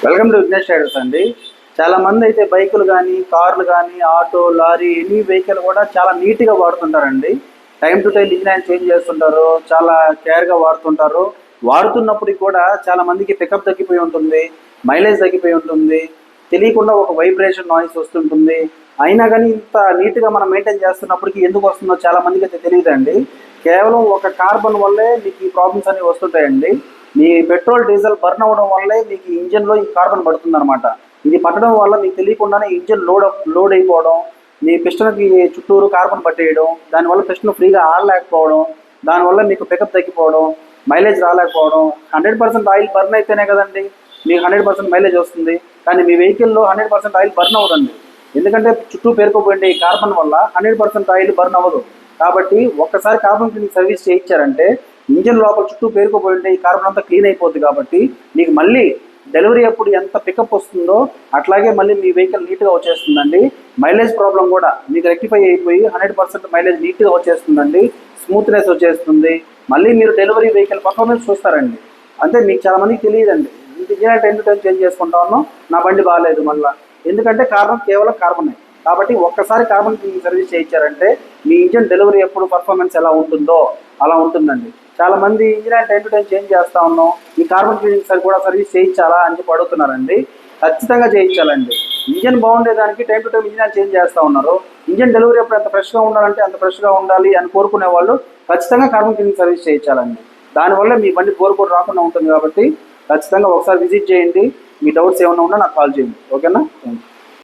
Welcome to Vignesh riders అండి. చాలా మంది అయితే బైకులు కానీ, కార్లు కానీ, ఆటో, లారీ, ఎనీ వెహికల్ కూడా చాలా నీట్గా వాడుతుంటారండి. Time to time engine oil change చేస్తుంటారు, చాలా కేర్గా వాడుతుంటారు. వాడుతున్నప్పటికి కూడా చాలా మందికి పికప్ తగ్గిపోయి ఉంటుంది, మైలేజ్ తగ్గిపోయి ఉంటుంది, తెలియకుండా ఒక వైబ్రేషన్ నాయిస్ వస్తుంటుంది. అయినా కానీ ఇంత నీట్గా మనం మెయింటైన్ చేస్తున్నప్పటికీ ఎందుకు వస్తుందో చాలా మందికి అయితే తెలియదండి. కేవలం ఒక కార్బన్ వల్లే మీకు ఈ ప్రాబ్లమ్స్ అనేవి వస్తుంటాయండి. మీ పెట్రోల్ డీజిల్ బర్న్ అవ్వడం వల్లే మీకు ఇంజన్లో ఈ కార్బన్ పడుతుంది అనమాట. ఇది పట్టడం వల్ల మీకు తెలియకుండానే ఇంజన్ లోడ్ అయిపోవడం, మీ పిస్టన్కి చుట్టూరు కార్బన్ పట్టేయడం, దానివల్ల పిస్టన్ ఫ్రీగా ఆడలేకపోవడం, దానివల్ల మీకు పికప్ తగ్గిపోవడం, మైలేజ్ రాలేకపోవడం. 100% ఆయిల్ బర్న్ అయితేనే కదండి మీకు 100% మైలేజ్ వస్తుంది. కానీ మీ వెహికల్లో 100% ఆయిల్ బర్న్ అవ్వదండి. ఎందుకంటే చుట్టూ పేరుకుపోయిండే ఈ కార్బన్ వల్ల 100% ఆయిల్ బర్న్ అవ్వదు. కాబట్టి ఒక్కసారి కార్బన్ క్లీనింగ్ సర్వీస్ చేయించారంటే ఇంజన్ లోపల చుట్టూ పేరుకుపోయిండే ఈ కార్బన్ అంతా క్లీన్ అయిపోద్ది. కాబట్టి మీకు మళ్ళీ డెలివరీ అప్పుడు ఎంత పికప్ వస్తుందో అట్లాగే మళ్ళీ మీ వెహికల్ నీట్గా వచ్చేస్తుందండి. మైలేజ్ ప్రాబ్లం కూడా మీకు రెక్టిఫై అయిపోయి 100% మైలేజ్ నీట్గా వచ్చేస్తుందండి, స్మూత్నెస్ వచ్చేస్తుంది. మళ్ళీ మీరు డెలివరీ వెహికల్ పర్ఫార్మెన్స్ చూస్తారండి. అంటే మీకు చాలా మందికి తెలియదండి, engine time to time change చేసుకుంటా ఉన్నాం, నా బండి బాగాలేదు మళ్ళీ. ఎందుకంటే కారణం కేవలం కార్బనే. కాబట్టి ఒక్కసారి కార్బన్ క్లీనింగ్ సర్వీస్ చేయించారంటే మీ ఇంజిన్ డెలివరీ ఎప్పుడు పర్ఫార్మెన్స్ ఎలా ఉంటుందో అలా ఉంటుందండి. చాలా మంది engine oil time to time change చేస్తా ఉన్నాం, ఈ కార్బన్ క్లీనింగ్ కూడా సర్వీస్ చేయించాలా అని చెప్పి అడుగుతున్నారండి. ఖచ్చితంగా చేయించాలండి. ఇంజిన్ బాగుండేదానికి time to time engine oil change చేస్తూ ఉన్నారు. ఇంజిన్ డెలివరీ అప్పుడు ఎంత ఫ్రెష్గా ఉండాలంటే అంత ఫ్రెష్గా ఉండాలి అని కోరుకునే వాళ్ళు ఖచ్చితంగా కార్బన్ క్లీనింగ్ సర్వీస్ చేయించాలండి. దానివల్ల మీ బండి బోర్ రాకుండా ఉంటుంది. కాబట్టి ఖచ్చితంగా ఒకసారి విజిట్ చేయండి. మీ డౌట్స్ ఏమైనా ఉన్నా నాకు కాల్ చేయండి. ఓకేనా? Thank you.